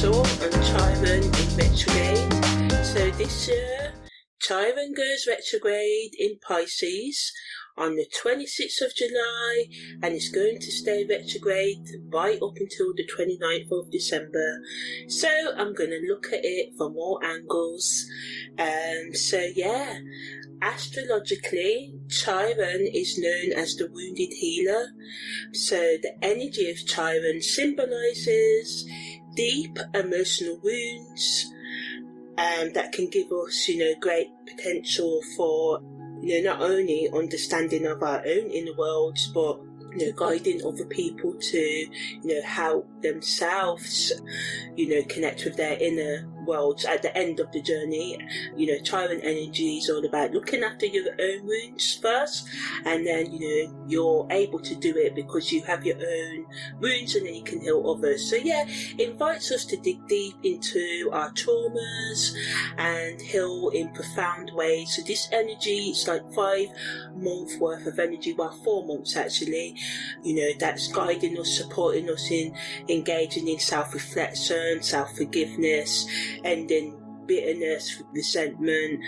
Crystal and Chiron in retrograde. So this year, Chiron goes retrograde in Pisces on the 26th of July, and it's going to stay retrograde right up until the 29th of December. So I'm going to look at it from all angles. Astrologically, Chiron is known as the wounded healer. So the energy of Chiron symbolises deep emotional wounds that can give us, great potential for, not only understanding of our own inner worlds, but guiding other people to, help themselves, connect with their inner worlds at the end of the journey. Chiron energy is all about looking after your own wounds first, and then, you're able to do it because you have your own wounds, and then you can heal others. So it invites us to dig deep into our traumas and heal in profound ways. So this energy is like 5 months worth of energy, well 4 months actually, that's guiding us, supporting us in engaging in self-reflection, self-forgiveness, ending bitterness, resentment,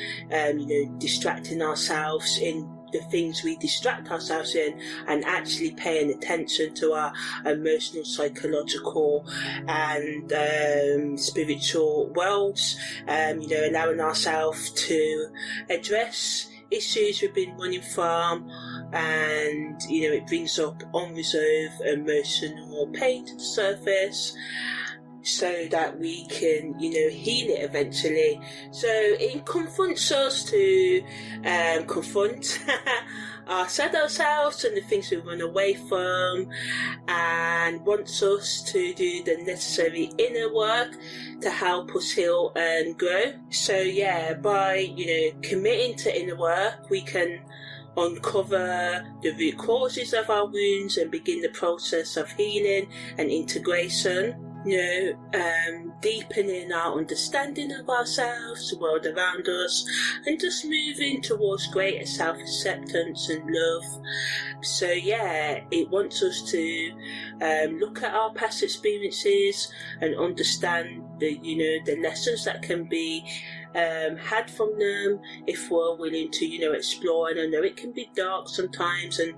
distracting ourselves in the things we distract ourselves in, and actually paying attention to our emotional, psychological and spiritual worlds, allowing ourselves to address issues we've been running from, and it brings up unresolved emotional pain to the surface, so that we can, heal it eventually. So it confronts us to confront our shadow selves and the things we run away from, and wants us to do the necessary inner work to help us heal and grow. So by, committing to inner work, we can uncover the root causes of our wounds and begin the process of healing and integration. Deepening our understanding of ourselves, the world around us, and just moving towards greater self-acceptance and love. So it wants us to look at our past experiences and understand the lessons that can be had from them if we're willing to explore. And I know it can be dark sometimes and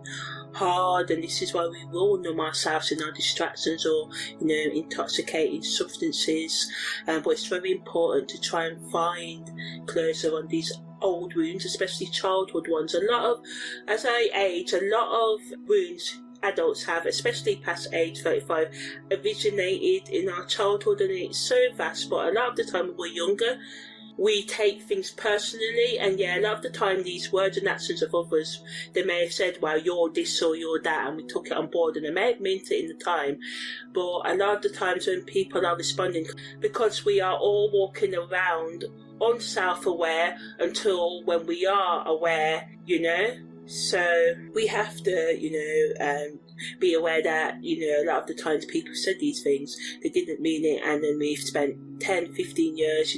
hard, and this is why we will numb ourselves in our distractions or intoxicating substances, but it's very important to try and find closure on these old wounds, especially childhood ones. As I age, a lot of wounds adults have, especially past age 35, originated in our childhood, and it's so vast, but a lot of the time when we're younger, we take things personally, and a lot of the time these words and actions of others, they may have said, well, you're this or you're that, and we took it on board, and they may have meant it in the time, but a lot of the times when people are responding, because we are all walking around unself-aware until when we are aware, so we have to, be aware that, a lot of the times people said these things, they didn't mean it, and then we've spent 10, 15 years,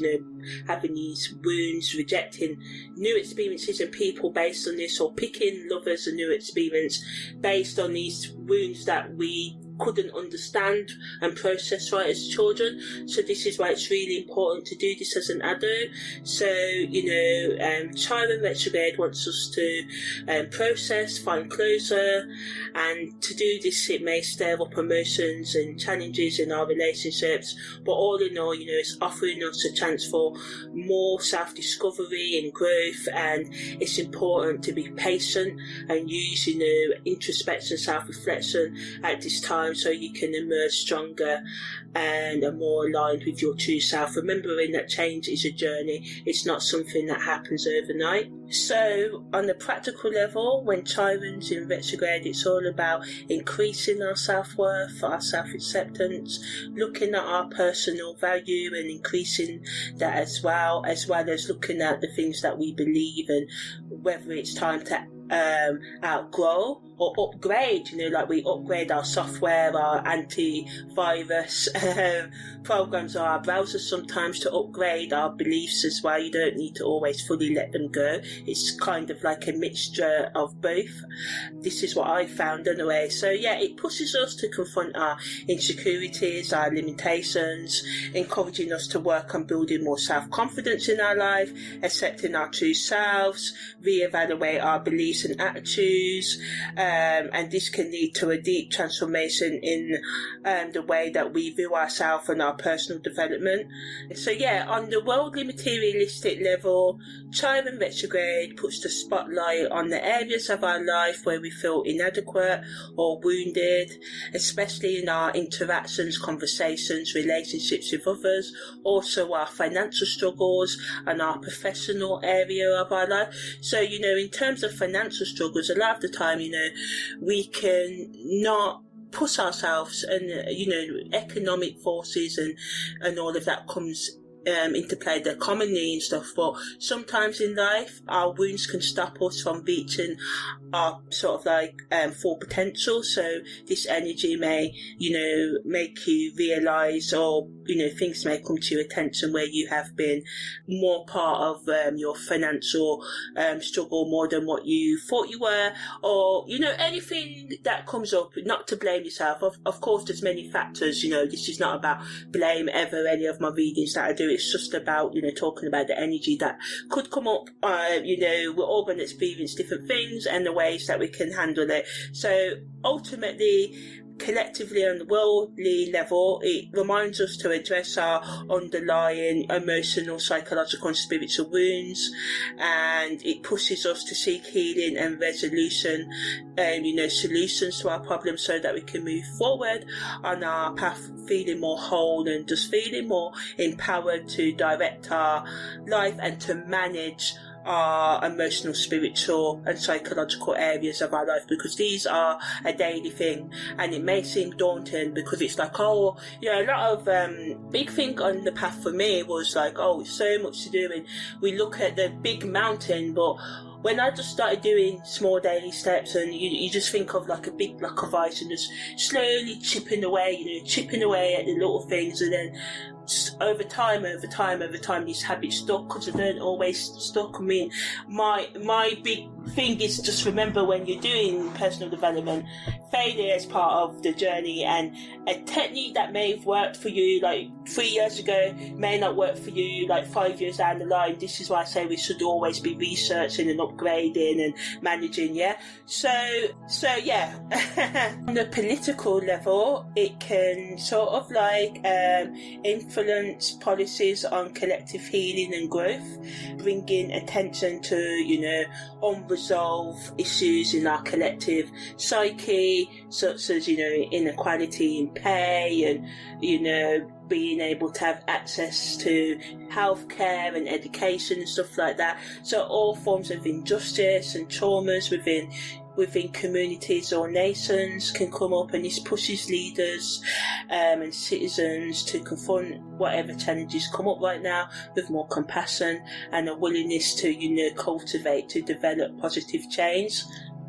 having these wounds, rejecting new experiences and people based on this, or picking lovers and new experience based on these wounds that we couldn't understand and process right as children. So this is why it's really important to do this as an adult. So Chiron retrograde wants us to process, find closure, and to do this it may stir up emotions and challenges in our relationships, but all in all, it's offering us a chance for more self-discovery and growth, and it's important to be patient and use introspection, self-reflection at this time, so you can emerge stronger and are more aligned with your true self, remembering that change is a journey. It's not something that happens overnight. So on the practical level, when Chiron's in retrograde, it's all about increasing our self-worth, our self-acceptance, looking at our personal value and increasing that as well as looking at the things that we believe and whether it's time to outgrow or upgrade, like we upgrade our software, our antivirus programs, or our browsers sometimes, to upgrade our beliefs as well. You don't need to always fully let them go. It's kind of like a mixture of both. This is what I found anyway. So yeah, it pushes us to confront our insecurities, our limitations, encouraging us to work on building more self-confidence in our life, accepting our true selves, reevaluate our beliefs and attitudes, and this can lead to a deep transformation in the way that we view ourselves and our personal development. So yeah, on the worldly materialistic level, Chiron Retrograde puts the spotlight on the areas of our life where we feel inadequate or wounded, especially in our interactions, conversations, relationships with others, also our financial struggles and our professional area of our life. So, in terms of financial struggles, a lot of the time, we can not push ourselves, and, economic forces and all of that comes into play, the commonly and stuff, but sometimes in life our wounds can stop us from reaching our sort of like full potential. So this energy may make you realize, or things may come to your attention where you have been more part of your financial struggle more than what you thought you were, or anything that comes up. Not to blame yourself, of course there's many factors. This is not about blame ever, any of my readings that I do. It's just about talking about the energy that could come up. We're all going to experience different things and the ways that we can handle it. So ultimately, collectively on the worldly level, it reminds us to address our underlying emotional, psychological and spiritual wounds, and it pushes us to seek healing and resolution, solutions to our problems, so that we can move forward on our path feeling more whole and just feeling more empowered to direct our life and to manage our emotional, spiritual and psychological areas of our life, because these are a daily thing. And it may seem daunting because it's like, a lot of big thing on the path for me was like, it's so much to do, and we look at the big mountain, but when I just started doing small daily steps, and you just think of like a big block of ice and just slowly chipping away at the little things, and then over time, these habits stuck, because they don't always stuck. I mean, my big thing is just remember, when you're doing personal development, failure is part of the journey, and a technique that may have worked for you like 3 years ago may not work for you like 5 years down the line. This is why I say we should always be researching and upgrading and managing. So yeah. On the political level, it can sort of like influence policies on collective healing and growth, bringing attention to unresolved issues in our collective psyche, such as inequality in pay, and being able to have access to healthcare and education and stuff like that. So all forms of injustice and traumas within communities or nations can come up, and this pushes leaders and citizens to confront whatever challenges come up right now with more compassion and a willingness to cultivate, to develop positive change.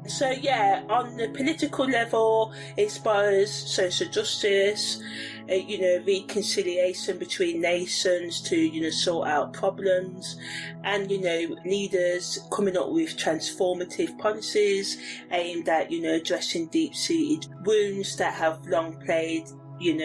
So yeah, on the political level, it inspires social justice, reconciliation between nations to sort out problems, and leaders coming up with transformative policies aimed at addressing deep-seated wounds that have long plagued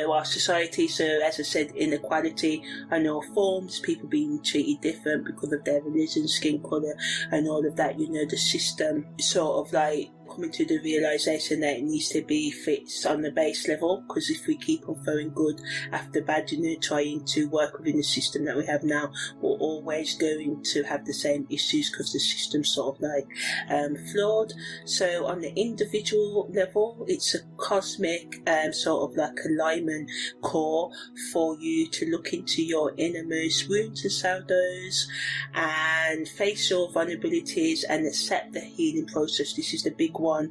our society. So as I said, inequality and all forms, people being treated different because of their religion, skin colour and all of that. The system sort of like coming to the realisation that it needs to be fixed on the base level, because if we keep on throwing good after bad, trying to work within the system that we have now, we're always going to have the same issues because the system's sort of like flawed. So on the individual level, it's a cosmic sort of like alignment core for you to look into your innermost wounds and shadows and face your vulnerabilities and accept the healing process. This is the big big one,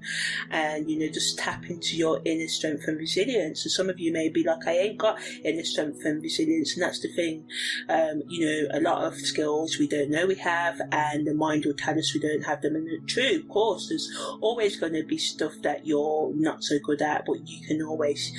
and just tap into your inner strength and resilience. And some of you may be like, I ain't got inner strength and resilience, and that's the thing. A lot of skills we don't know we have, and the mind will tell us we don't have them. And true, of course, there's always going to be stuff that you're not so good at, but you can always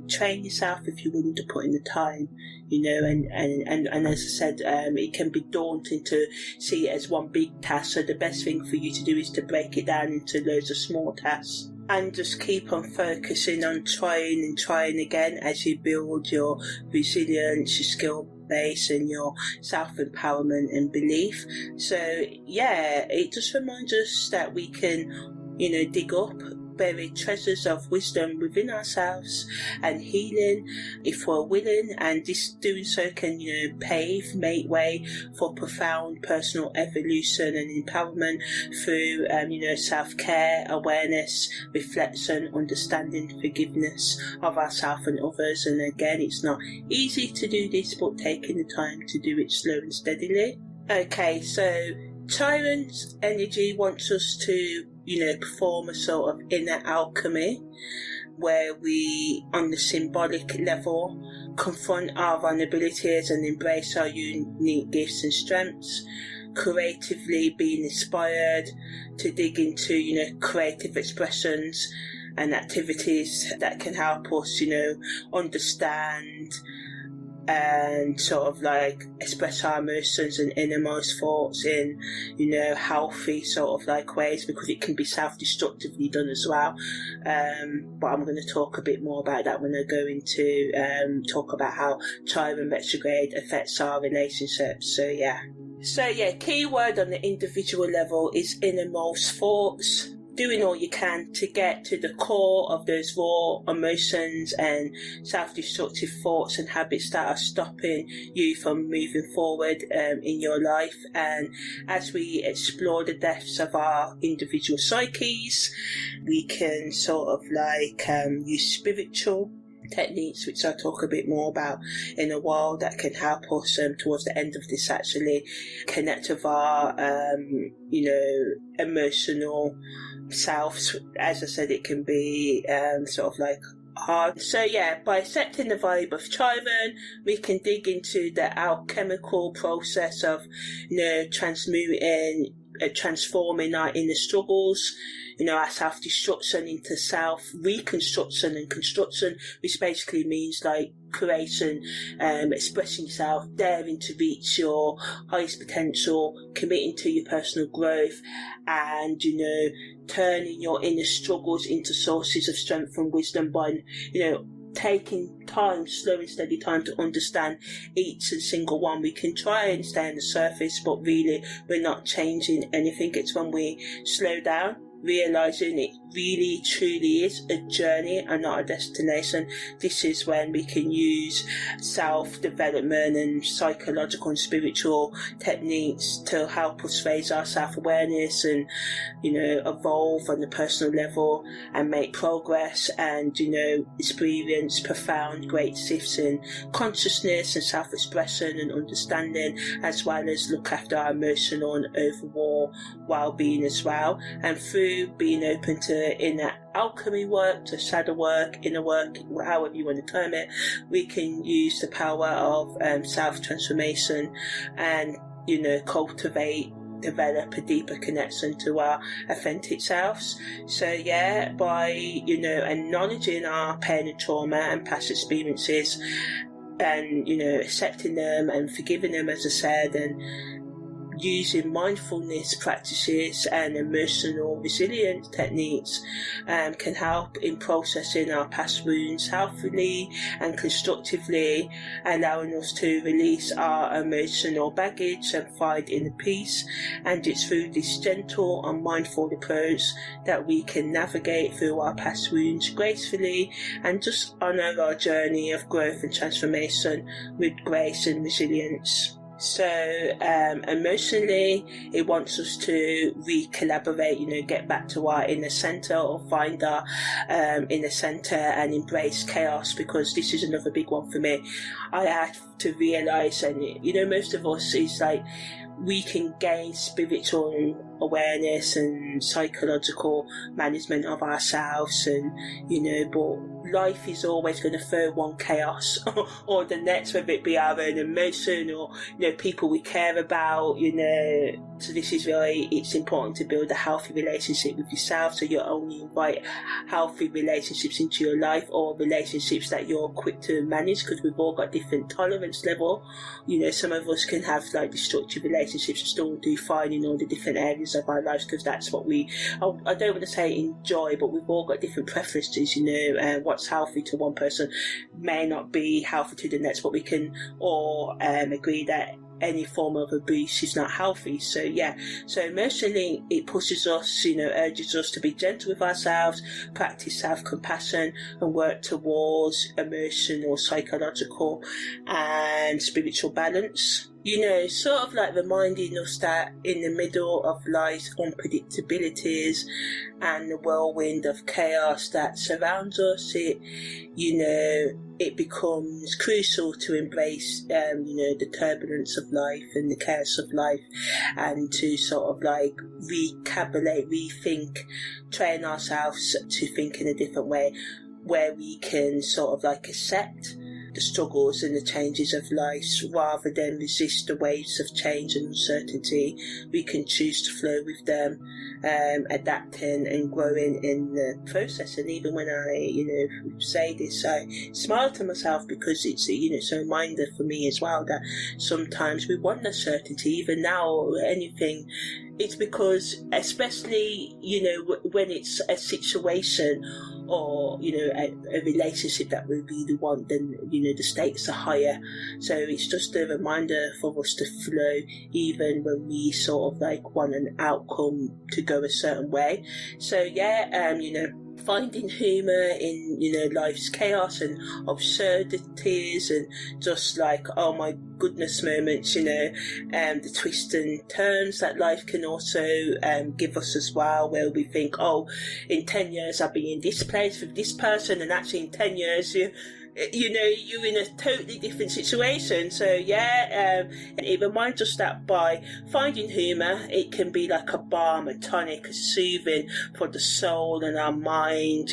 train yourself if you're willing to put in the time. And as I said, it can be daunting to see it as one big task. So the best thing for you to do is to break it down into loads of small tasks, and just keep on focusing on trying and trying again as you build your resilience, your skill base, and your self-empowerment and belief. So yeah, it just reminds us that we can, dig up buried treasures of wisdom within ourselves and healing if we're willing, and this doing so can make way for profound personal evolution and empowerment through self-care, awareness, reflection, understanding, forgiveness of ourselves and others. And again, it's not easy to do this, but taking the time to do it slow and steadily. Okay, so Chiron's energy wants us to perform a sort of inner alchemy, where we, on the symbolic level, confront our vulnerabilities and embrace our unique gifts and strengths, creatively being inspired to dig into, creative expressions and activities that can help us, understand and sort of like express our emotions and innermost thoughts in healthy sort of like ways, because it can be self-destructively done as well, but I'm going to talk a bit more about that when I go into talk about how Chiron retrograde affects our relationships. So yeah, key word on the individual level is innermost thoughts. Doing all you can to get to the core of those raw emotions and self-destructive thoughts and habits that are stopping you from moving forward in your life. And as we explore the depths of our individual psyches, we can sort of like use spiritual techniques, which I'll talk a bit more about in a while, that can help us towards the end of this actually connect with our emotional selves. As I said, it can be sort of like hard. So yeah, by accepting the vibe of Chiron, we can dig into the alchemical process of transforming our inner struggles, our self-destruction into self-reconstruction and construction, which basically means like creation, expressing yourself, daring to reach your highest potential, committing to your personal growth, and turning your inner struggles into sources of strength and wisdom by taking time, slow and steady time, to understand each and single one. We can try and stay on the surface, but really we're not changing anything. It's when we slow down, realizing it really truly is a journey and not a destination. This is when we can use self-development and psychological and spiritual techniques to help us raise our self-awareness and evolve on the personal level and make progress, and experience profound great shifts in consciousness and self-expression and understanding, as well as look after our emotional and overall well-being as well. And through being open to inner alchemy work, to shadow work, inner work, however you want to term it, we can use the power of self-transformation and develop a deeper connection to our authentic selves. So yeah, by acknowledging our pain and trauma and past experiences, and accepting them and forgiving them, as I said, and using mindfulness practices and emotional resilience techniques can help in processing our past wounds healthily and constructively, allowing us to release our emotional baggage and find inner peace. And it's through this gentle and mindful approach that we can navigate through our past wounds gracefully and just honour our journey of growth and transformation with grace and resilience. So emotionally, it wants us to re-collaborate, get back to our inner centre, or find our inner centre and embrace chaos, because this is another big one for me. I have to realise, and most of us is like, we can gain spiritual awareness and psychological management of ourselves, and but life is always going to throw one chaos or the next, whether it be our own emotion or people we care about. So this is really, it's important to build a healthy relationship with yourself, so you only invite healthy relationships into your life, or relationships that you're quick to manage, because we've all got different tolerance level. Some of us can have like destructive relationships and still do fine in all the different areas of our lives, because that's what I don't want to say enjoy, but we've all got different preferences. What's healthy to one person may not be healthy to the next, but we can all agree that any form of abuse is not healthy. So emotionally it pushes us, urges us to be gentle with ourselves, practice self-compassion, and work towards emotional, psychological and spiritual balance. Sort of like reminding us that in the middle of life's unpredictabilities and the whirlwind of chaos that surrounds us, it becomes crucial to embrace, the turbulence of life and the chaos of life, and to sort of like recalculate, rethink, train ourselves to think in a different way, where we can sort of like accept the struggles and the changes of life rather than resist the waves of change and uncertainty. We can choose to flow with them, adapting and growing in the process. And even when I say this, I smile to myself, because it's it's a reminder for me as well that sometimes we want the certainty, even now or anything. It's because, especially when it's a situation or a relationship that we really want, then the stakes are higher. So it's just a reminder for us to flow, even when we sort of like want an outcome to go a certain way. So finding humour in life's chaos and absurdities, and just like oh my goodness moments, the twists and turns that life can also give us as well, where we think, oh, in 10 years I'll be in this place with this person, and actually in 10 years you're in a totally different situation. So it reminds us that by finding humour, it can be like a balm, a tonic, a soothing for the soul and our mind,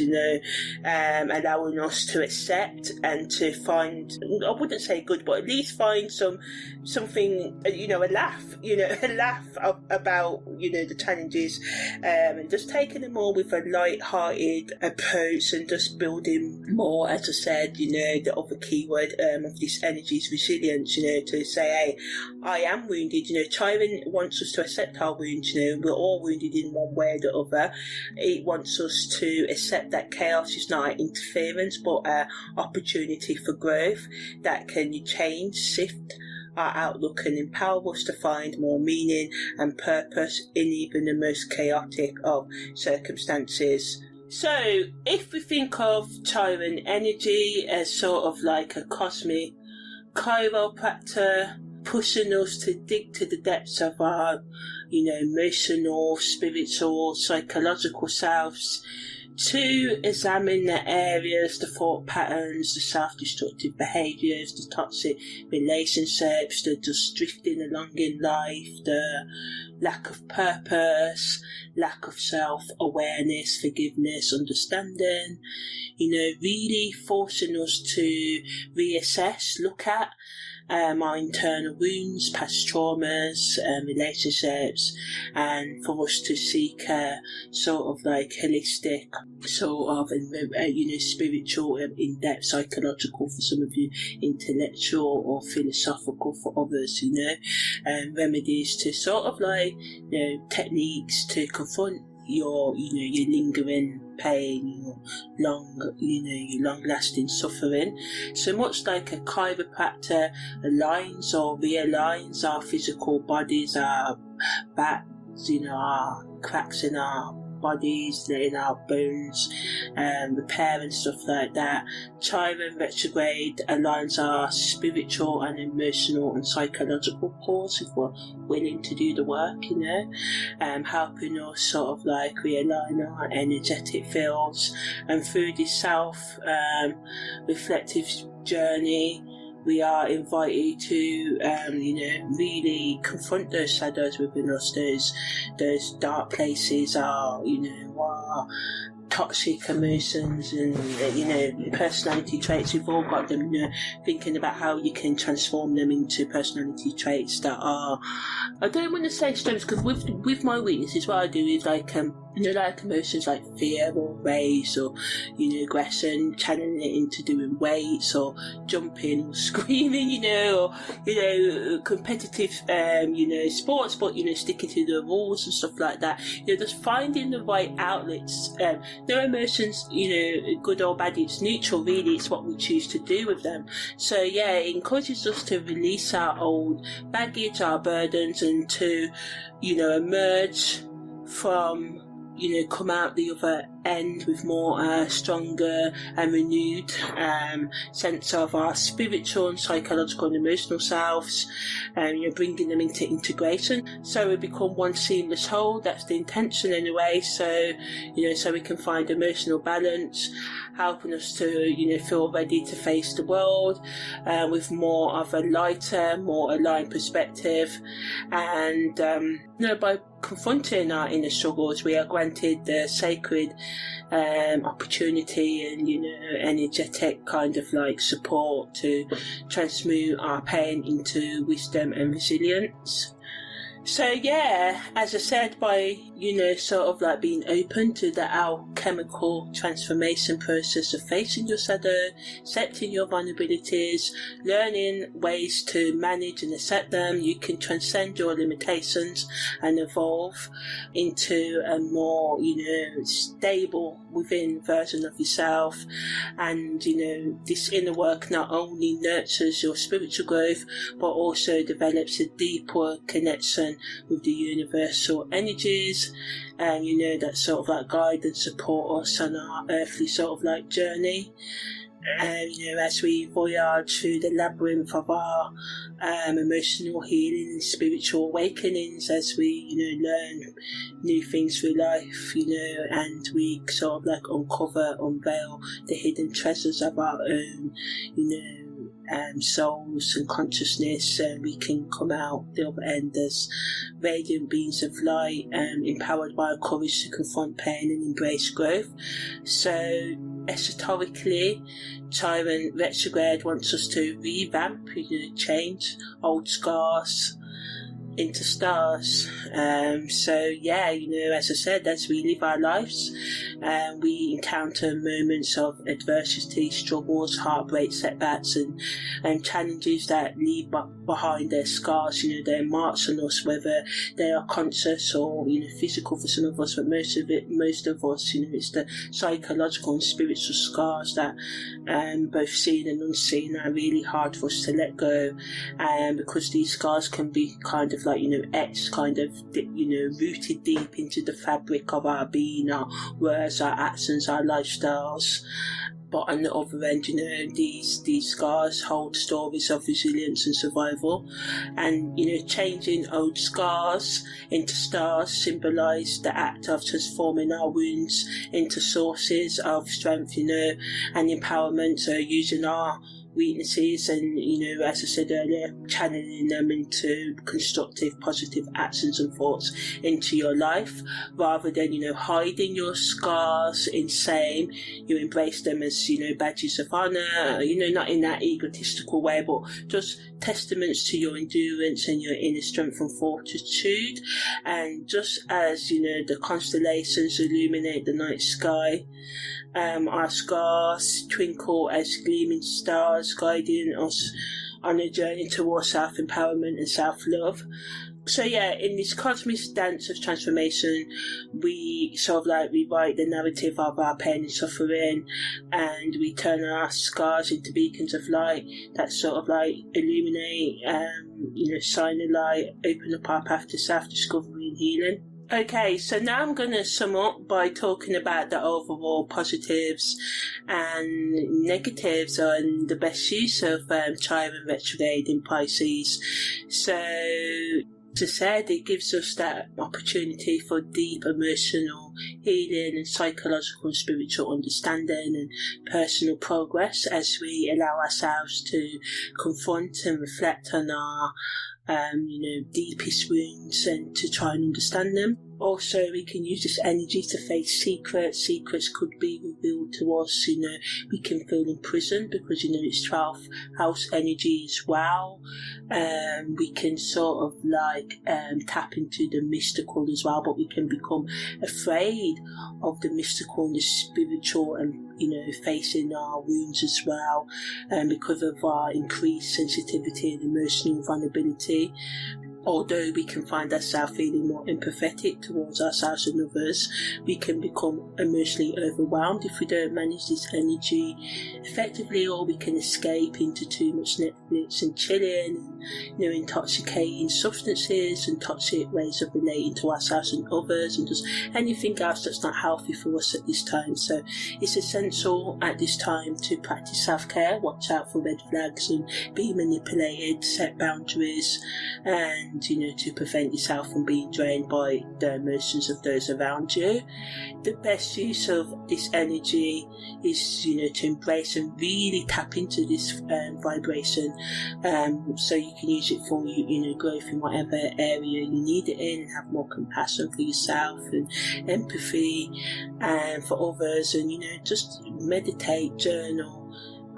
allowing us to accept and to find, I wouldn't say good, but at least find something, a laugh, a laugh about the challenges, and just taking them all with a light-hearted approach, and just building more, as I said, the other keyword of this energy is resilience, to say, hey, I am wounded. Chiron wants us to accept our wounds. We're all wounded in one way or the other. It wants us to accept that chaos is not an interference, but an opportunity for growth that can change, shift our outlook, and empower us to find more meaning and purpose in even the most chaotic of circumstances. So, if we think of Chiron energy as sort of like a cosmic chiropractor, pushing us to dig to the depths of our, emotional, spiritual, psychological selves, to examine the areas, the thought patterns, the self-destructive behaviours, the toxic relationships, the just drifting along in life, the lack of purpose, lack of self-awareness, forgiveness, understanding, really forcing us to reassess, look at our internal wounds, past traumas, relationships, and for us to seek a sort of like holistic, sort of, spiritual, in-depth, psychological for some of you, intellectual or philosophical for others, remedies to sort of like, techniques to confront your lingering pain, your long-lasting suffering. So much like a chiropractor aligns or realigns our physical bodies, our backs, our cracks in our bodies, in our bones, repair and stuff like that. Chiron Retrograde aligns our spiritual and emotional and psychological pores if we're willing to do the work, helping us sort of like realign our energetic fields. And through this self reflective journey, we are invited to, really confront those shadows within us, those dark places, our toxic emotions and personality traits. We've all got them. Thinking about how you can transform them into personality traits that are, I don't want to say strengths, because with my weaknesses, what I do is like emotions like fear or rage or aggression, channeling it into doing weights or jumping or screaming, or competitive sports, but sticking to the rules and stuff like that. Just finding the right outlets. No emotions, good or bad, it's neutral really, it's what we choose to do with them. So yeah, it encourages us to release our old baggage, our burdens, and to emerge from come out the other end with more stronger and renewed sense of our spiritual and psychological and emotional selves, bringing them into integration, so we become one seamless whole. That's the intention anyway. So so we can find emotional balance, helping us to feel ready to face the world with more of a lighter, more aligned perspective. And by confronting our inner struggles, we are granted the sacred opportunity and energetic kind of like support to transmute our pain into wisdom and resilience. So yeah, as I said, by sort of like being open to the alchemical transformation process of facing your shadow, accepting your vulnerabilities, learning ways to manage and accept them, you can transcend your limitations and evolve into a more stable within version of yourself. And this inner work not only nurtures your spiritual growth, but also develops a deeper connection with the universal energies, and that sort of like guide and support us on our earthly sort of like journey. And as we voyage through the labyrinth of our emotional healing and spiritual awakenings, as we learn new things through life, and we sort of like unveil the hidden treasures of our own souls and consciousness, and we can come out the other end as radiant beings of light, empowered by a courage to confront pain and embrace growth. So esoterically, Chiron Retrograde wants us to revamp, change old scars into stars. So yeah, as I said, as we live our lives, we encounter moments of adversity, struggles, heartbreak, setbacks, and challenges that leave behind their scars. Their marks on us, whether they are conscious or physical for some of us, but most of us, it's the psychological and spiritual scars that both seen and unseen are really hard for us to let go, because these scars can be kind of like etched, kind of rooted deep into the fabric of our being, our words, our actions, our lifestyles. But on the other end, these scars hold stories of resilience and survival. And, changing old scars into stars symbolise the act of transforming our wounds into sources of strength, and empowerment. So using our weaknesses and, as I said earlier, channeling them into constructive, positive actions and thoughts into your life, rather than, hiding your scars in shame. You embrace them as, badges of honour, not in that egotistical way, but just testaments to your endurance and your inner strength and fortitude. And just as, the constellations illuminate the night sky, our scars twinkle as gleaming stars, guiding us on a journey towards self-empowerment and self-love. So yeah, in this cosmic dance of transformation, we sort of like rewrite the narrative of our pain and suffering, and we turn our scars into beacons of light that sort of like illuminate, shine a light, open up our path to self-discovery and healing. Okay, so now I'm going to sum up by talking about the overall positives and negatives and the best use of Chiron Retrograde in Pisces. So as I said, it gives us that opportunity for deep emotional healing and psychological and spiritual understanding and personal progress as we allow ourselves to confront and reflect on our deepest wounds and to try and understand them. Also, we can use this energy to face secrets. Secrets could be revealed to us, we can feel imprisoned because, it's 12th house energy as well. We can sort of tap into the mystical as well, but we can become afraid of the mystical and the spiritual and facing our wounds as well, because of our increased sensitivity and emotional vulnerability. Although we can find ourselves feeling more empathetic towards ourselves and others, we can become emotionally overwhelmed if we don't manage this energy effectively, or we can escape into too much Netflix and chilling, and intoxicating substances and toxic ways of relating to ourselves and others, and just anything else that's not healthy for us at this time. So it's essential at this time to practice self-care, watch out for red flags and be manipulated, set boundaries, and to prevent yourself from being drained by the emotions of those around you. The best use of this energy is to embrace and really tap into this vibration, so you can use it for growth in whatever area you need it in, and have more compassion for yourself and empathy and for others, and just meditate, journal,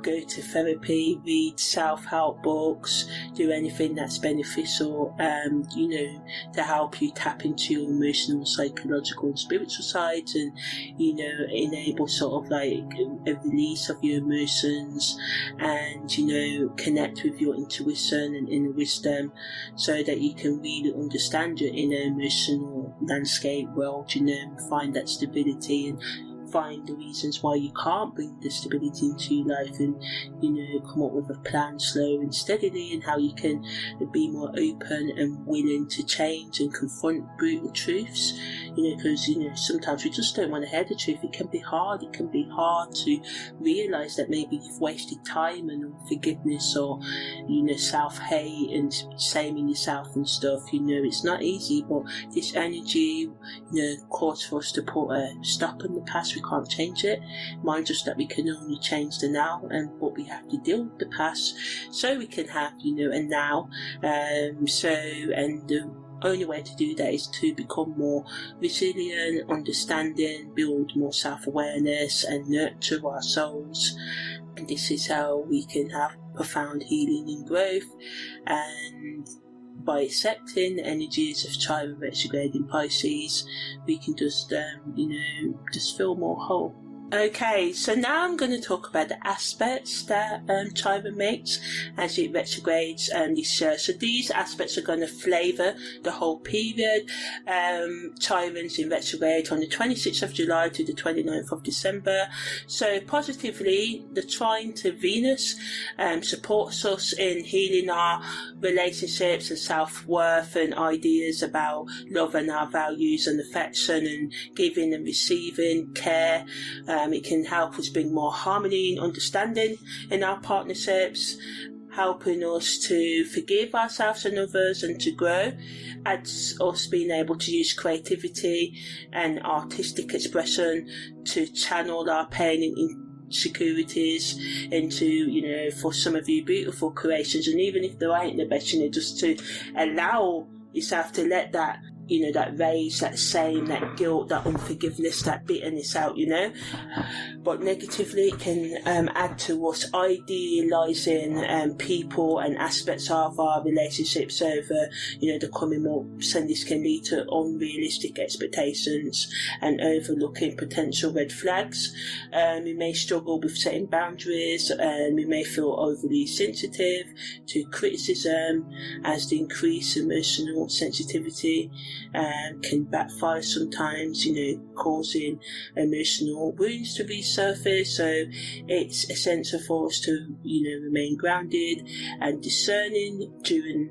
go to therapy, read self-help books, do anything that's beneficial, to help you tap into your emotional, psychological and spiritual sides, and enable sort of a release of your emotions, and connect with your intuition and inner wisdom, so that you can really understand your inner emotional landscape world, find that stability and find the reasons why you can't bring the stability into your life, and come up with a plan slow and steadily, and how you can be more open and willing to change and confront brutal truths, because sometimes we just don't want to hear the truth. It can be hard to realise that maybe you've wasted time and unforgiveness, or self-hate and shaming yourself and stuff. It's not easy, but this energy calls for us to put a stop in the past. We can't change it. Mind us that we can only change the now, but we have to deal with the past so we can have a now. And the only way to do that is to become more resilient, understanding, build more self-awareness and nurture our souls. And this is how we can have profound healing and growth, and by accepting the energies of Chiron Retrograde in Pisces, we can just feel more whole. Okay, so now I'm going to talk about the aspects that Chiron makes as it retrogrades this year. So these aspects are going to flavour the whole period. Chiron's in retrograde from the 26th of July to the 29th of December. So positively, the trine to Venus supports us in healing our relationships and self-worth and ideas about love and our values and affection, and giving and receiving care. It can help us bring more harmony and understanding in our partnerships, helping us to forgive ourselves and others and to grow. Adds us being able to use creativity and artistic expression to channel our pain and insecurities into, for some of you, beautiful creations. And even if there ain't the best, just to allow yourself to let that that rage, that shame, that guilt, that unforgiveness, that bitterness out, But negatively, it can add to us idealising people and aspects of our relationships over, the coming months, and this can lead to unrealistic expectations and overlooking potential red flags. We may struggle with setting boundaries, and we may feel overly sensitive to criticism, as the increased emotional sensitivity can backfire sometimes, causing emotional wounds to resurface. So it's essential for us to, remain grounded and discerning during,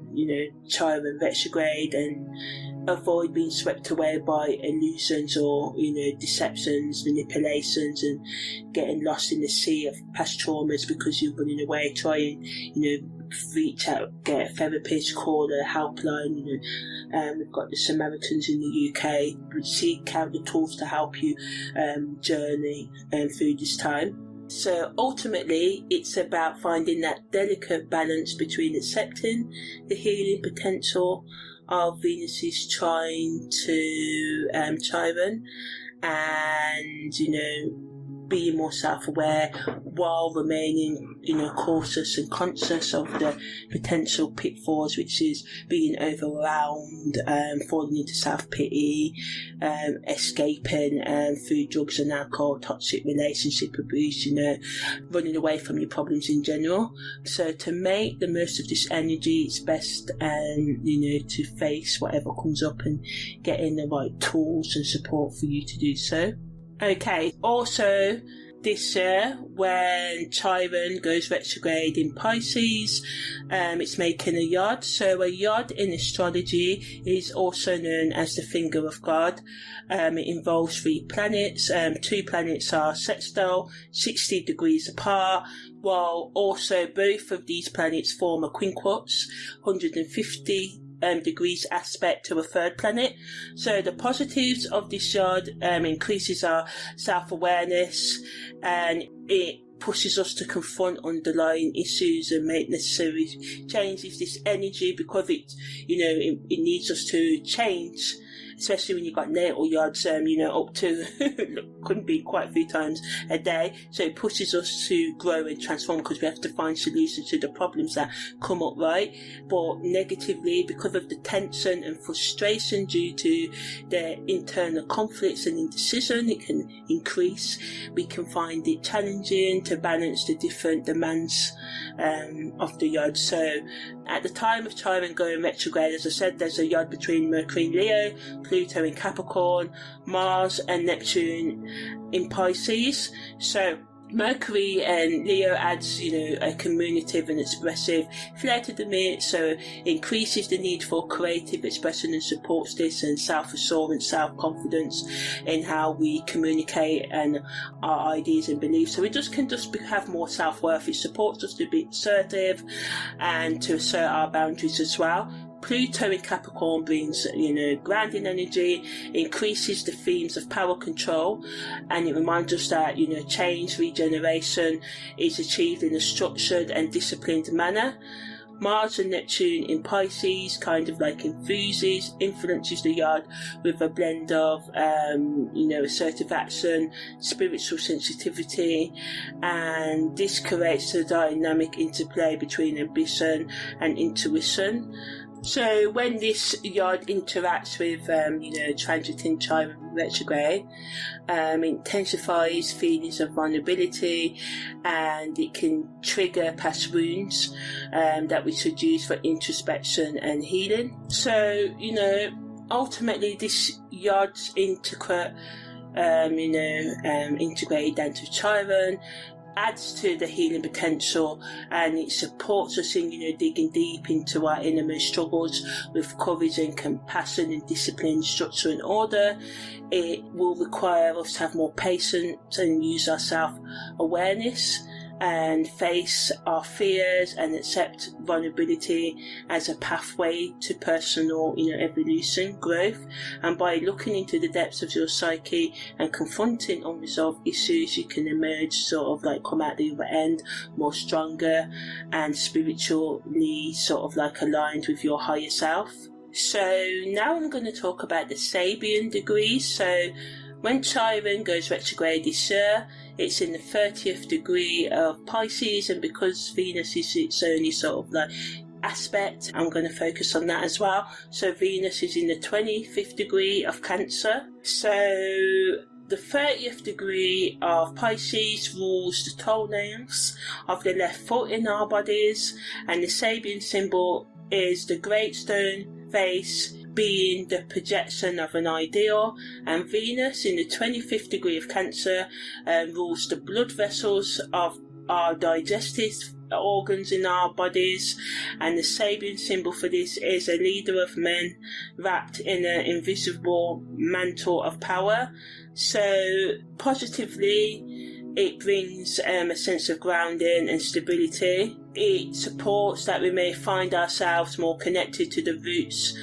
Chiron retrograde, and avoid being swept away by illusions or, deceptions, manipulations, and getting lost in the sea of past traumas because you're running away trying, reach out, get a therapist, call a helpline. We've got the Samaritans in the UK. Seek out the tools to help you journey through this time. So ultimately, it's about finding that delicate balance between accepting the healing potential of Venus's trine to Chiron, and being more self-aware while remaining cautious and conscious of the potential pitfalls, which is being overwhelmed, falling into self-pity, escaping through drugs and alcohol, toxic relationship abuse, running away from your problems in general. So to make the most of this energy, it's best to face whatever comes up and get in the right tools and support for you to do so. Okay, also this year when Chiron goes retrograde in Pisces, it's making a yod. So a yod in astrology is also known as the finger of God. It involves 3 planets. 2 planets are sextile, 60 degrees apart, while also both of these planets form a quinquats, 150 degrees aspect to a 3rd planet. So the positives of this yod increases our self-awareness, and it pushes us to confront underlying issues and make necessary changes. This energy, because it needs us to change, especially when you've got natal yods, up to couldn't be quite a few times a day. So it pushes us to grow and transform, because we have to find solutions to the problems that come up, right? But negatively, because of the tension and frustration due to the internal conflicts and indecision, it can increase. We can find it challenging to balance the different demands of the yod. So at the time of Chiron going retrograde, as I said, there's a yod between Mercury in Leo, Pluto in Capricorn, Mars and Neptune in Pisces. So Mercury and Leo adds, a communicative and expressive flair to the mix, so it increases the need for creative expression and supports this, and self-assurance, self-confidence in how we communicate and our ideas and beliefs. So we can have more self-worth. It supports us to be assertive and to assert our boundaries as well. Pluto in Capricorn brings, grounding energy, increases the themes of power control, and it reminds us that, change, regeneration is achieved in a structured and disciplined manner. Mars and Neptune in Pisces kind of like influences the yod with a blend of, assertive action, spiritual sensitivity, and this creates a dynamic interplay between ambition and intuition. So when this yod interacts with, transiting Chiron retrograde, it intensifies feelings of vulnerability, and it can trigger past wounds that we should use for introspection and healing. So, ultimately this yod's integrated down to Chiron adds to the healing potential, and it supports us in digging deep into our innermost struggles with courage and compassion and discipline, structure and order. It will require us to have more patience and use our self-awareness and face our fears and accept vulnerability as a pathway to personal evolution, growth. And by looking into the depths of your psyche and confronting unresolved issues, you can emerge come out the other end more stronger and spiritually aligned with your higher self. So now I'm going to talk about the Sabian Degree. So when Chiron goes retrograde this year, it's in the 30th degree of Pisces, and because Venus is its only aspect, I'm going to focus on that as well. So Venus is in the 25th degree of Cancer. So the 30th degree of Pisces rules the toenails of the left foot in our bodies, and the Sabian symbol is the great stone vase, being the projection of an ideal. And Venus in the 25th degree of Cancer rules the blood vessels of our digestive organs in our bodies, and the Sabian symbol for this is a leader of men wrapped in an invisible mantle of power. So positively, it brings a sense of grounding and stability. it supports that we may find ourselves more connected to the roots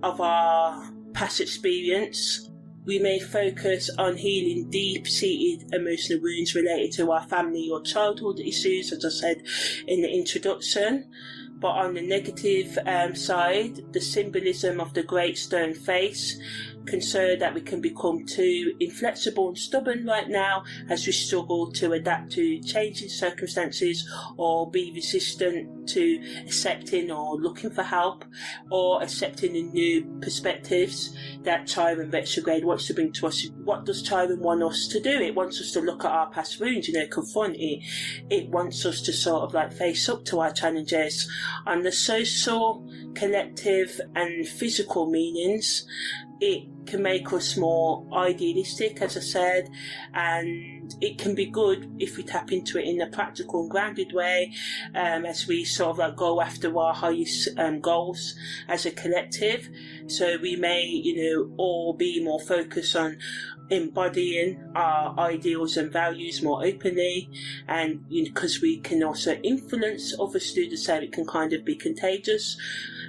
of our past experience. We may focus on healing deep-seated emotional wounds related to our family or childhood issues, as I said in the introduction. But on the negative side, the symbolism of the great stone face concern that we can become too inflexible and stubborn right now as we struggle to adapt to changing circumstances or be resistant to accepting or looking for help or accepting the new perspectives that Chiron Retrograde wants to bring to us. What does Chiron want us to do? It wants us to look at our past wounds, confront it. It wants us to sort of like face up to our challenges. On the social, collective and physical meanings, it can make us more idealistic, as I said, and it can be good if we tap into it in a practical and grounded way, as we sort of like go after our highest goals as a collective. So we may, all be more focused on embodying our ideals and values more openly, and because we can also influence others through the same, it can kind of be contagious.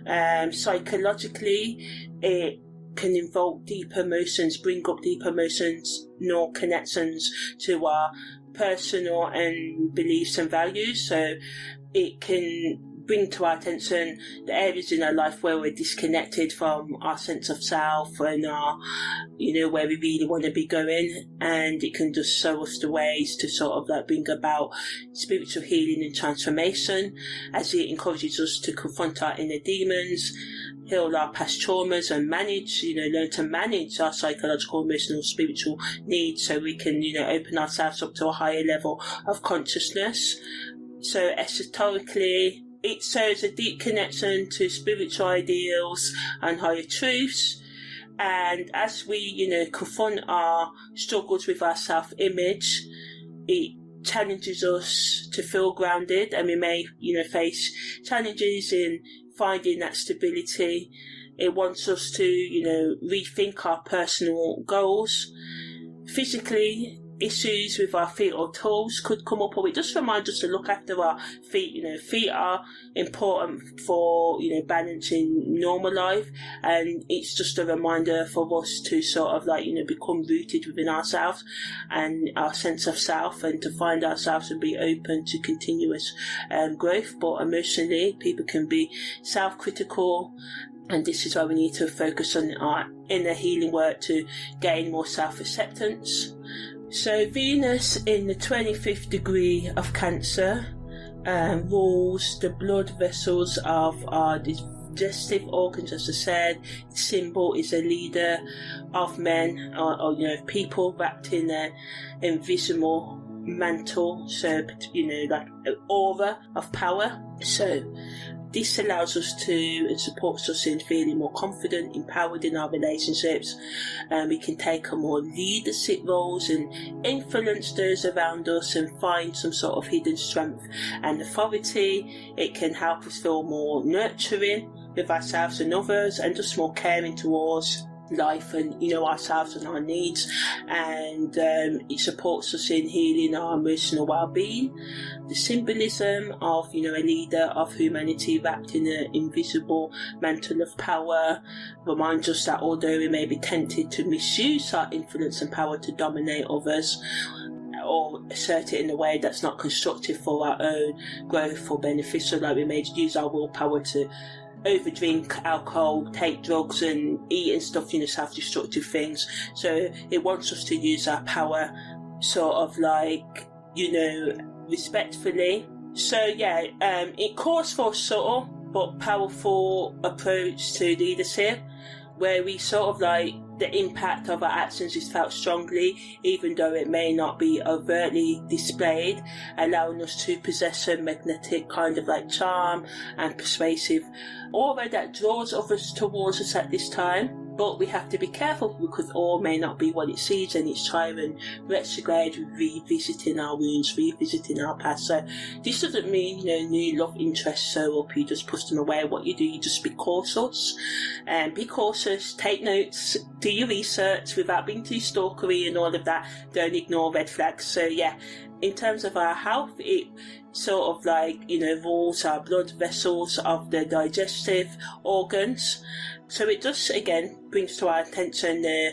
Psychologically, it can invoke deep emotions, bring up deep emotions, nor connections to our personal and beliefs and values. So it can bring to our attention the areas in our life where we're disconnected from our sense of self and our, where we really want to be going, and it can just show us the ways to sort of like bring about spiritual healing and transformation, as it encourages us to confront our inner demons, heal our past traumas and manage, learn to manage our psychological, emotional, spiritual needs so we can, open ourselves up to a higher level of consciousness. So esoterically, it shows a deep connection to spiritual ideals and higher truths. And as we, confront our struggles with our self-image, it challenges us to feel grounded, and we may, face challenges in finding that stability. It wants us to, rethink our personal goals. Physically, issues with our feet or toes could come up, or it just reminds us to look after our feet. Feet are important for, balancing normal life, and it's just a reminder for us to sort of like, become rooted within ourselves and our sense of self, and to find ourselves and be open to continuous growth. But emotionally, people can be self-critical, and this is why we need to focus on our inner healing work to gain more self-acceptance. So Venus in the 25th degree of Cancer rules the blood vessels of our digestive organs, as I said. The symbol is a leader of men, or people wrapped in an invisible mantle, so like an aura of power. So this allows us to, and supports us in feeling more confident, empowered in our relationships. We can take on more leadership roles and influence those around us and find some sort of hidden strength and authority. It can help us feel more nurturing with ourselves and others, and just more caring towards life and ourselves and our needs. And it supports us in healing our emotional well-being. The symbolism of a leader of humanity wrapped in an invisible mantle of power reminds us that although we may be tempted to misuse our influence and power to dominate others, or assert it in a way that's not constructive for our own growth or beneficial, like we may use our willpower to overdrink alcohol, take drugs and eat and stuff, self-destructive things. So it wants us to use our power sort of like, respectfully. So it calls for a subtle but powerful approach to leadership, where we sort of like, the impact of our actions is felt strongly, even though it may not be overtly displayed, allowing us to possess a magnetic kind of like charm and persuasive aura that draws others towards us at this time. But we have to be careful, because all may not be what it seems, and it's Chiron Retrograde, revisiting our wounds, revisiting our past. So this doesn't mean, new love interests show up, you just push them away. What you do, you just be cautious. Be cautious, take notes, do your research without being too stalkery and all of that. Don't ignore red flags. So in terms of our health, it sort of like, rules our blood vessels of the digestive organs. So it just, again, brings to our attention the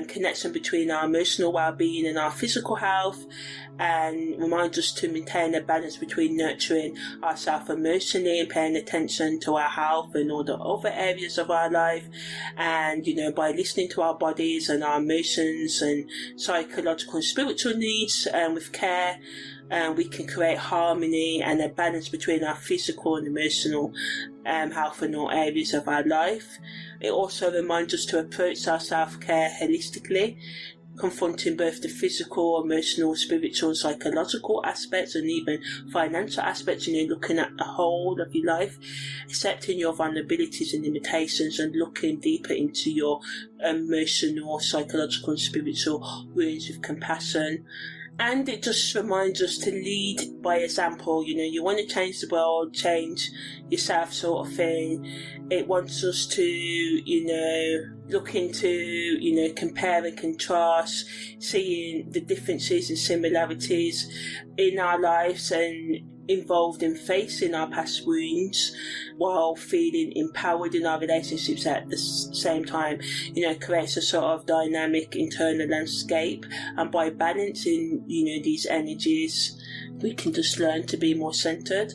connection between our emotional well-being and our physical health, and reminds us to maintain a balance between nurturing ourselves emotionally and paying attention to our health and all the other areas of our life. And, by listening to our bodies and our emotions and psychological and spiritual needs with care, we can create harmony and a balance between our physical and emotional health in all areas of our life. It also reminds us to approach our self-care holistically, confronting both the physical, emotional, spiritual and psychological aspects, and even financial aspects, looking at the whole of your life, accepting your vulnerabilities and limitations, and looking deeper into your emotional, psychological and spiritual wounds with compassion. And it just reminds us to lead by example. You want to change the world, change yourself, sort of thing. It wants us to, look into, compare and contrast, seeing the differences and similarities in our lives, and involved in facing our past wounds while feeling empowered in our relationships at the same time. Creates a sort of dynamic internal landscape, and by balancing these energies, we can just learn to be more centered.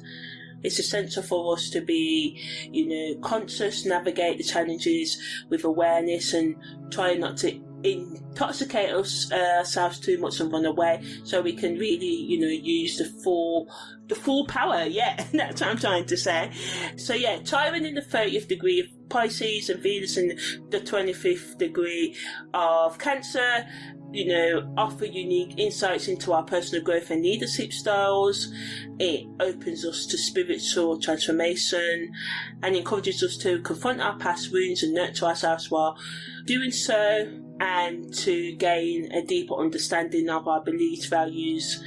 It's essential for us to be conscious, navigate the challenges with awareness, and try not to intoxicate ourselves too much and run away, so we can really use the full power. That's what I'm trying to say. So Chiron in the 30th degree of Pisces and Venus in the 25th degree of Cancer offer unique insights into our personal growth and leadership styles. It opens us to spiritual transformation and encourages us to confront our past wounds and nurture ourselves while doing so, and to gain a deeper understanding of our beliefs, values,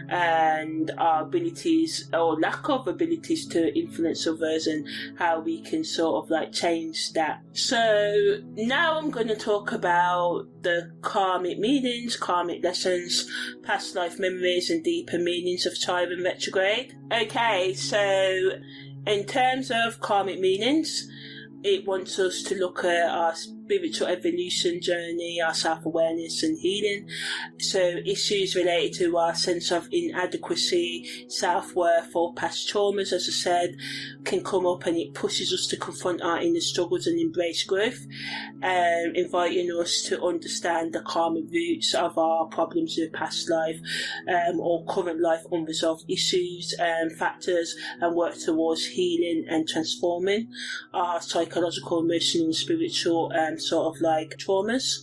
and our abilities or lack of abilities to influence others, and how we can sort of like change that. So now I'm going to talk about the karmic meanings, karmic lessons, past life memories, and deeper meanings of Chiron retrograde. Okay, so in terms of karmic meanings, it wants us to look at our spiritual evolution journey, our self-awareness and healing. So issues related to our sense of inadequacy, self-worth or past traumas, as I said, can come up, and it pushes us to confront our inner struggles and embrace growth, inviting us to understand the karmic roots of our problems with past life or current life unresolved issues and factors, and work towards healing and transforming our psychological, emotional and spiritual sort of like traumas.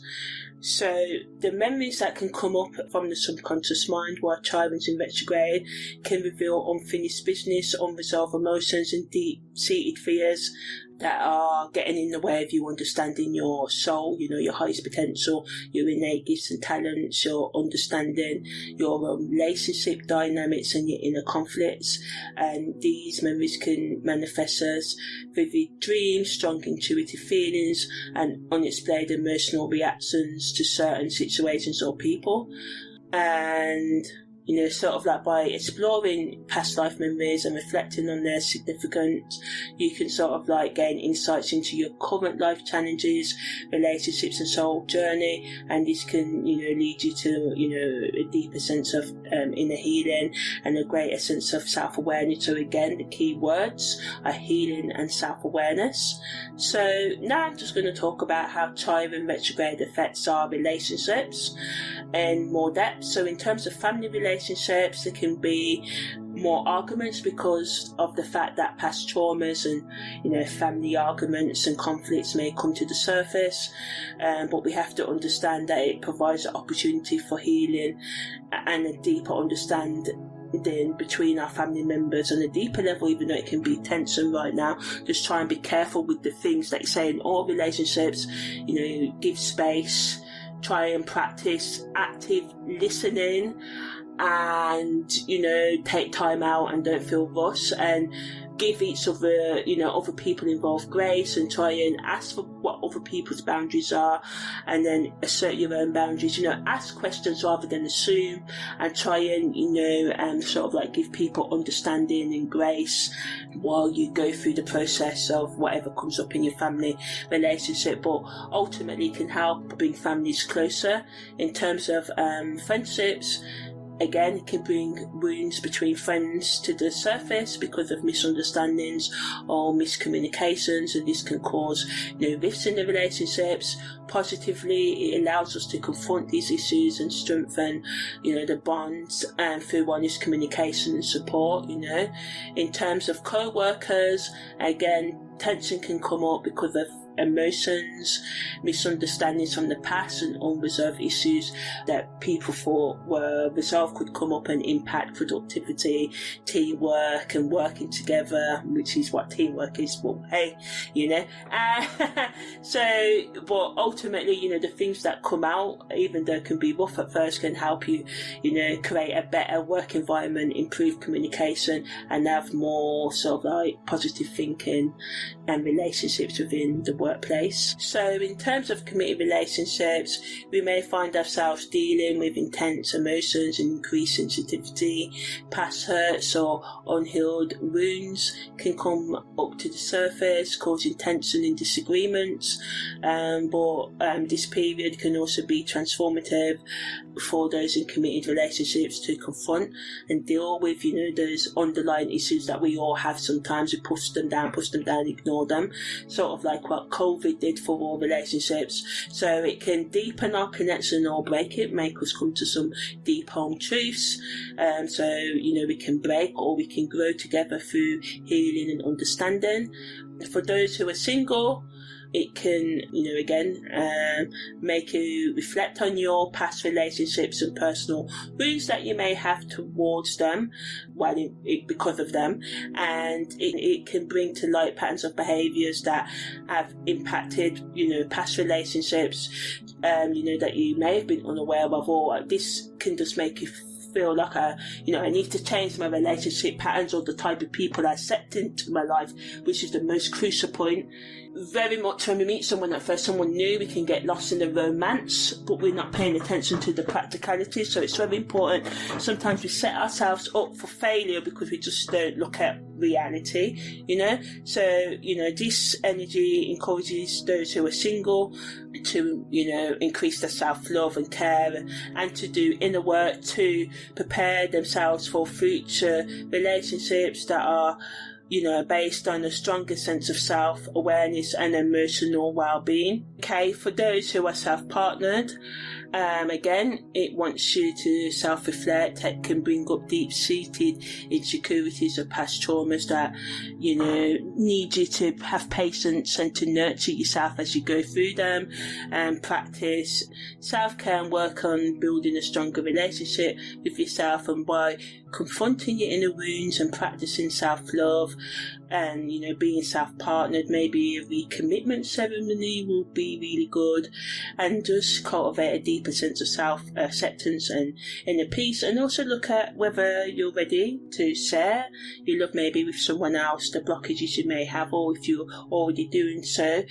So the memories that can come up from the subconscious mind while Chiron's in retrograde can reveal unfinished business, unresolved emotions and deep-seated fears that are getting in the way of you understanding your soul, your highest potential, your innate gifts and talents, your understanding your relationship dynamics and your inner conflicts. And these memories can manifest as vivid dreams, strong intuitive feelings, and unexplained emotional reactions to certain situations or people. And sort of like by exploring past life memories and reflecting on their significance, you can sort of like gain insights into your current life challenges, relationships and soul journey, and this can lead you to a deeper sense of inner healing and a greater sense of self-awareness. So again, the key words are healing and self-awareness. So now I'm just going to talk about how Chiron retrograde affects our relationships in more depth. So in terms of family relationships, there can be more arguments because of the fact that past traumas and family arguments and conflicts may come to the surface, but we have to understand that it provides an opportunity for healing and a deeper understanding between our family members on a deeper level, even though it can be tension right now. Just try and be careful with the things that you say in all relationships. Give space, try and practice active listening, and take time out and don't feel rushed, and give each other, other people involved grace, and try and ask for what other people's boundaries are, and then assert your own boundaries. Ask questions rather than assume, and try and, sort of like give people understanding and grace while you go through the process of whatever comes up in your family relationship. But ultimately can help bring families closer in terms of friendships. Again, it can bring wounds between friends to the surface because of misunderstandings or miscommunications, and this can cause rifts in the relationships. Positively, it allows us to confront these issues and strengthen the bonds through honest communication and support. In terms of co-workers, again, tension can come up because of emotions, misunderstandings from the past, and unresolved issues that people thought were resolved could come up and impact productivity, teamwork, and working together, which is what teamwork is. But hey, but ultimately, the things that come out, even though it can be rough at first, can help you, create a better work environment, improve communication, and have more sort of like positive thinking and relationships within the workplace. So in terms of committed relationships, we may find ourselves dealing with intense emotions and increased sensitivity. Past hurts or unhealed wounds can come up to the surface, causing tension and disagreements. But this period can also be transformative for those in committed relationships to confront and deal with, those underlying issues that we all have sometimes. We push them down, ignore them, sort of like what COVID did for all relationships. So it can deepen our connection or break it, make us come to some deep home truths. So we can break or we can grow together through healing and understanding. For those who are single, it can, make you reflect on your past relationships and personal wounds that you may have towards them, because of them, and it can bring to light patterns of behaviours that have impacted, past relationships, that you may have been unaware of, or this can just make you feel like I need to change my relationship patterns or the type of people I accept into my life, which is the most crucial point. Very much when we meet someone at first, someone new, we can get lost in the romance, but we're not paying attention to the practicalities. So it's very important. Sometimes we set ourselves up for failure because we just don't look at reality, So, this energy encourages those who are single to, increase their self-love and care, and to do inner work to prepare themselves for future relationships that are based on a stronger sense of self-awareness and emotional well-being. Okay, for those who are self-partnered, again, it wants you to self-reflect. It can bring up deep-seated insecurities or past traumas that, need you to have patience and to nurture yourself as you go through them, and practice self-care and work on building a stronger relationship with yourself. And by confronting your inner wounds and practicing self-love and, being self-partnered, maybe a recommitment ceremony will be really good, and just cultivate a deeper sense of self-acceptance and inner peace. And also look at whether you're ready to share your love maybe with someone else, the blockages you may have, or if you're already doing so,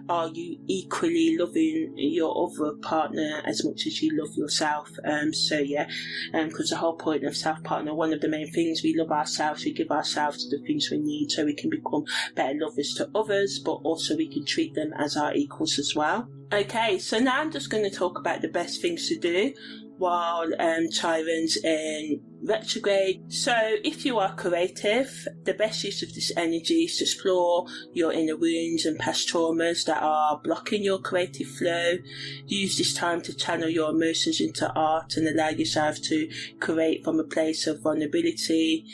are you equally loving your other partner as much as you love yourself? Because the whole point of self-partner, one of the main things, we love ourselves, we give ourselves the things we need so we can become better lovers to others, but also we can treat them as our equals as well. Okay, so now I'm just going to talk about the best things to do while Chiron's in retrograde. So if you are creative, the best use of this energy is to explore your inner wounds and past traumas that are blocking your creative flow. Use this time to channel your emotions into art and allow yourself to create from a place of vulnerability.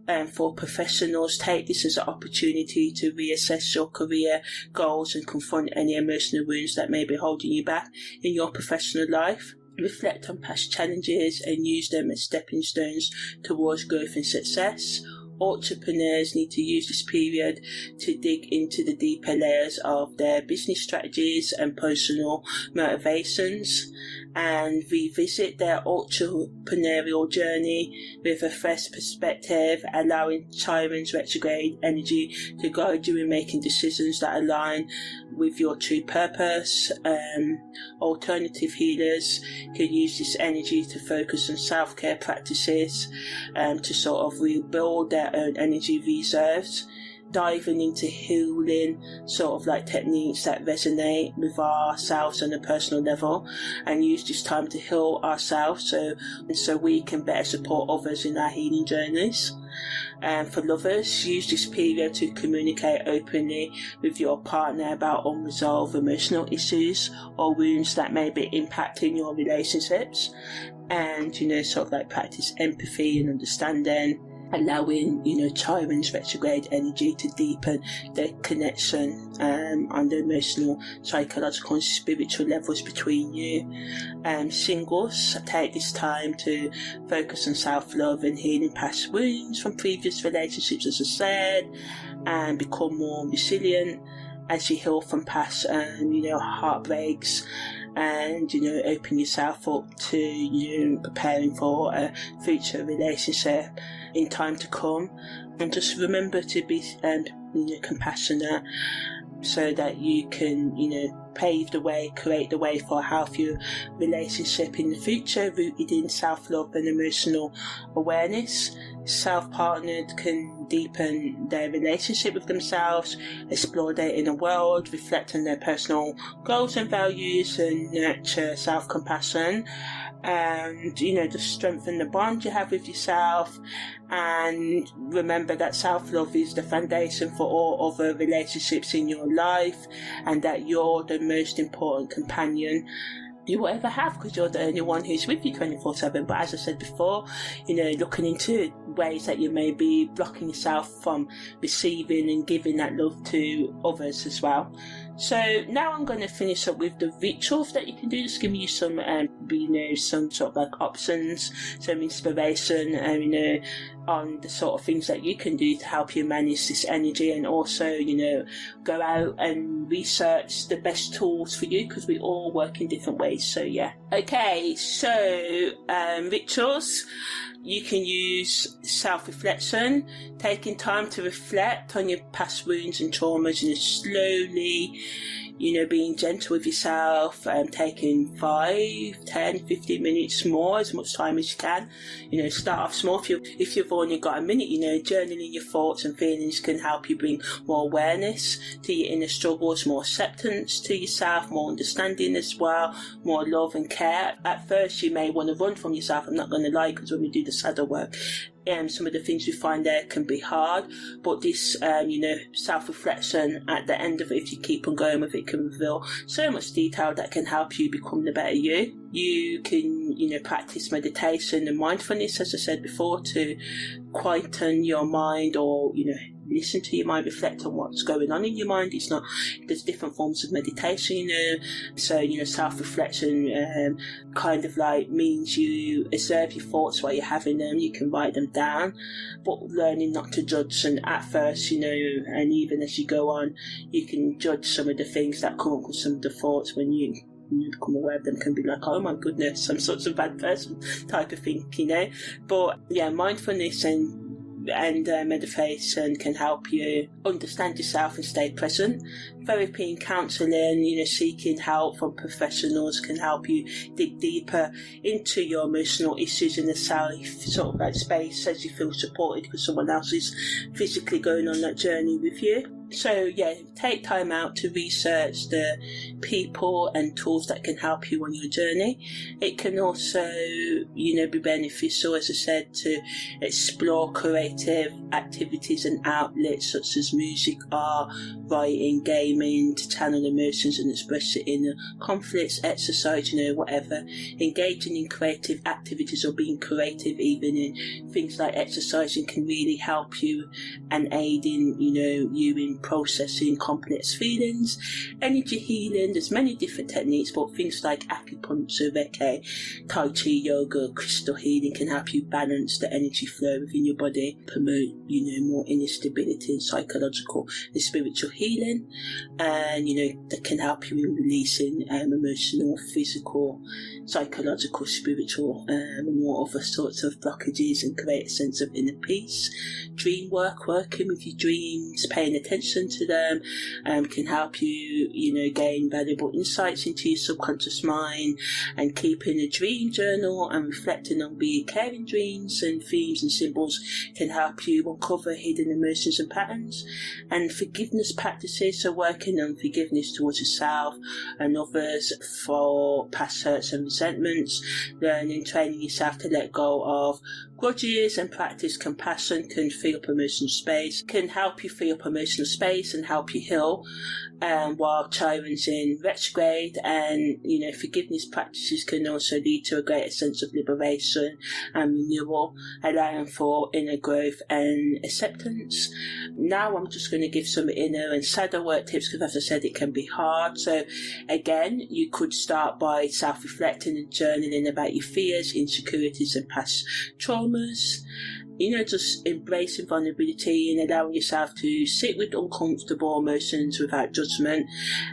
And for professionals, take this as an opportunity to reassess your career goals and confront any emotional wounds that may be holding you back in your professional life. Reflect on past challenges and use them as stepping stones towards growth and success. entrepreneurs need to use this period to dig into the deeper layers of their business strategies and personal motivations, and revisit their entrepreneurial journey with a fresh perspective, allowing Chiron's retrograde energy to guide you in making decisions that align with your true purpose. Alternative healers can use this energy to focus on self-care practices to sort of rebuild their own energy reserves, diving into healing sort of like techniques that resonate with ourselves on a personal level, and use this time to heal ourselves so we can better support others in our healing journeys. And for lovers, use this period to communicate openly with your partner about unresolved emotional issues or wounds that may be impacting your relationships, and sort of like practice empathy and understanding, allowing Chiron's retrograde energy to deepen the connection on the emotional, psychological and spiritual levels between you. Singles, take this time to focus on self-love and healing past wounds from previous relationships, as I said, and become more resilient as you heal from past heartbreaks, and open yourself up to preparing for a future relationship in time to come. And just remember to be compassionate, so that you can pave the way, create the way for a healthier relationship in the future, rooted in self-love and emotional awareness. Self-partnered can deepen their relationship with themselves, explore their inner world, reflect on their personal goals and values, and nurture self-compassion, and just strengthen the bond you have with yourself. And remember that self-love is the foundation for all other relationships in your life, and that you're the most important companion you will ever have, because you're the only one who's with you 24/7. But as I said before, looking into ways that you may be blocking yourself from receiving and giving that love to others as well. So now I'm going to finish up with the rituals that you can do, just giving you some some sort of like options, some inspiration, on the sort of things that you can do to help you manage this energy, and also go out and research the best tools for you, because we all work in different ways. So yeah, okay, so rituals. You can use self-reflection, taking time to reflect on your past wounds and traumas, slowly, being gentle with yourself, taking 5, 10, 15 minutes more, as much time as you can. Start off small. If you've only got a minute, journaling your thoughts and feelings can help you bring more awareness to your inner struggles, more acceptance to yourself, more understanding as well, more love and care. At first, you may want to run from yourself, I'm not going to lie, because when we do the shadow work, some of the things we find there can be hard, but this self-reflection at the end of it, if you keep on going with it, can reveal so much detail that can help you become the better you. You can practice meditation and mindfulness, as I said before, to quieten your mind, or listen to your mind, reflect on what's going on in your mind. There's different forms of meditation, so self-reflection kind of like means you observe your thoughts while you're having them. You can write them down, but learning not to judge. And at first, and even as you go on, you can judge some of the things that come up with some of the thoughts. When you become aware of them, can be like, oh my goodness, I'm such a bad person type of thing, But yeah, mindfulness and meditation can help you understand yourself and stay present. Therapy and counselling, seeking help from professionals, can help you dig deeper into your emotional issues in a safe sort of like space, as you feel supported because someone else is physically going on that journey with you. So yeah, take time out to research the people and tools that can help you on your journey. It can also, be beneficial, as I said, to explore creative activities and outlets such as music, art, writing, gaming, dreaming, to channel emotions and express your inner conflicts, exercise, whatever, engaging in creative activities or being creative even in things like exercising can really help you and aid in, you in processing complex feelings. Energy healing, there's many different techniques, but things like acupuncture, Reiki, Tai Chi, yoga, crystal healing can help you balance the energy flow within your body, promote, more inner stability and psychological and spiritual healing, and, that can help you in releasing emotional, physical, psychological, spiritual, and all other sorts of blockages and create a sense of inner peace. Dream work, working with your dreams, paying attention to them, can help you, gain valuable insights into your subconscious mind, and keeping a dream journal and reflecting on recurring dreams and themes and symbols can help you uncover hidden emotions and patterns. And forgiveness practices, so working on forgiveness towards yourself and others for past hurts and resentments, learning, training yourself to let go of grudges and practice compassion can free up emotional space, can help you free up emotional space and help you heal. While Chiron's in retrograde, and forgiveness practices can also lead to a greater sense of liberation and renewal, allowing for inner growth and acceptance. Now I'm just going to give some inner and shadow work tips, because as I said, it can be hard. So again, you could start by self-reflecting and journaling about your fears, insecurities and past traumas. Just embracing vulnerability and allowing yourself to sit with uncomfortable emotions without judgment.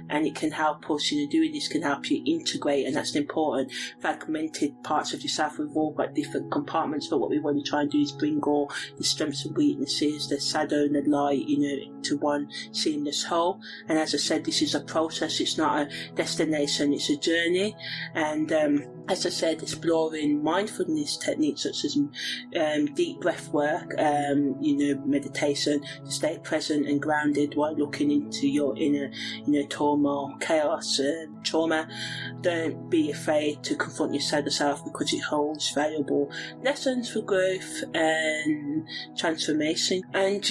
And it can help us, doing this can help you integrate, and that's important. Fragmented parts of yourself, we've all got different compartments, but what we want to try and do is bring all the strengths and weaknesses, the shadow and the light, to one seamless whole. And as I said, this is a process, it's not a destination, it's a journey. And as I said, exploring mindfulness techniques such as deep breath work, meditation, to stay present and grounded while looking into your inner, turmoil, chaos, trauma. Don't be afraid to confront your shadow self, because it holds valuable lessons for growth and transformation. And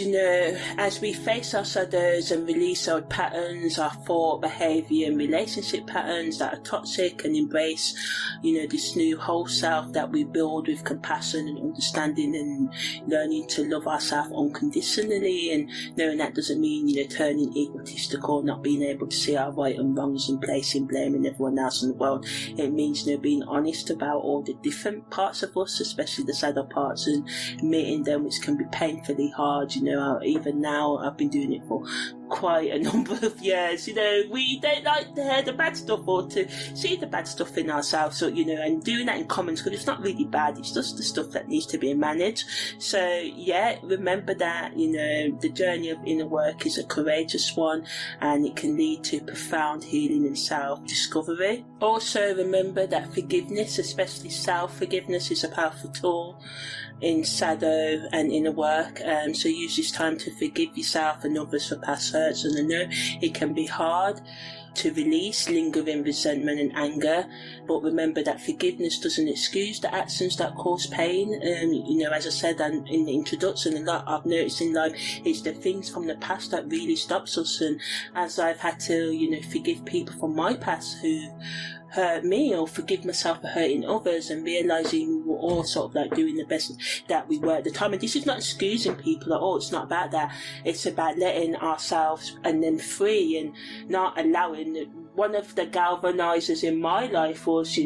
as we face our shadows and release our patterns, our thought, behaviour and relationship patterns that are toxic, and embrace this new whole self that we build with compassion and understanding, and learning to love ourselves unconditionally, and knowing that doesn't mean turning egotistical, not being able to see our right and wrongs and placing blame in everyone else in the world. It means being honest about all the different parts of us, especially the shadow parts, and admitting them, which can be painfully hard. Even now I've been doing it for quite a number of years. We don't like to hear the bad stuff or to see the bad stuff in ourselves, so and doing that in comments, because it's not really bad, it's just the stuff that needs to be managed. So remember that the journey of inner work is a courageous one, and it can lead to profound healing and self-discovery. Also remember that forgiveness, especially self-forgiveness, is a powerful tool in shadow and inner work. So use this time to forgive yourself and others for past hurts. And I know it can be hard to release lingering resentment and anger, but remember that forgiveness doesn't excuse the actions that cause pain. As I said in the introduction, a lot I've noticed in life, it's the things from the past that really stops us. And as I've had to forgive people from my past who hurt me, or forgive myself for hurting others, and realising we were all sort of doing the best that we were at the time. And this is not excusing people at all, it's not about that. It's about letting ourselves and then free, and not allowing. One of the galvanisers in my life was,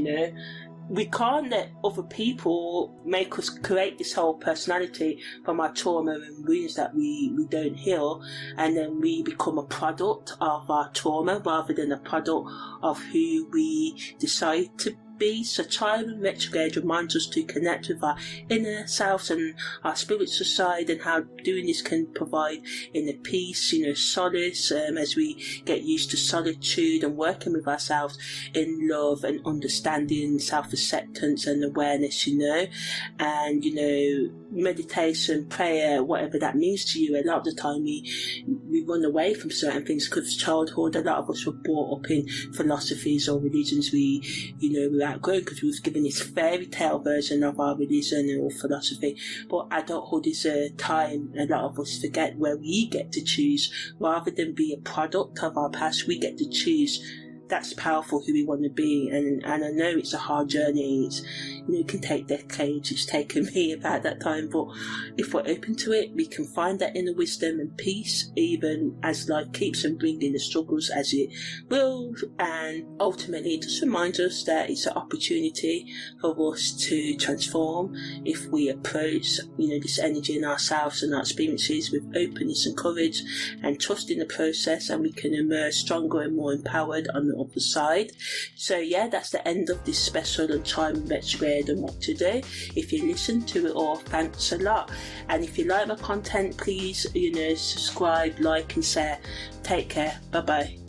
we can't let other people make us create this whole personality from our trauma and wounds that we don't heal, and then we become a product of our trauma rather than a product of who we decide to be. So Chiron Retrograde reminds us to connect with our inner selves and our spiritual side, and how doing this can provide inner peace, solace, as we get used to solitude and working with ourselves in love and understanding, self-acceptance and awareness, and meditation, prayer, whatever that means to you. A lot of the time we run away from certain things because childhood, a lot of us were brought up in philosophies or religions we outgrown because we was given this fairy tale version of our religion or philosophy. But adulthood is a time a lot of us forget where we get to choose. Rather than be a product of our past, we get to choose. That's powerful, who we want to be, and I know it's a hard journey. It can take decades. It's taken me about that time, but if we're open to it, we can find that inner wisdom and peace, even as life keeps on bringing the struggles as it will. And ultimately, it just reminds us that it's an opportunity for us to transform if we approach, this energy in ourselves and our experiences with openness and courage and trust in the process, and we can emerge stronger and more empowered on the other side. So yeah, that's the end of this special on Chiron Retrograde and what to do. If you listen to it all, thanks a lot. And if you like my content, please subscribe, like and share. Take care. Bye bye.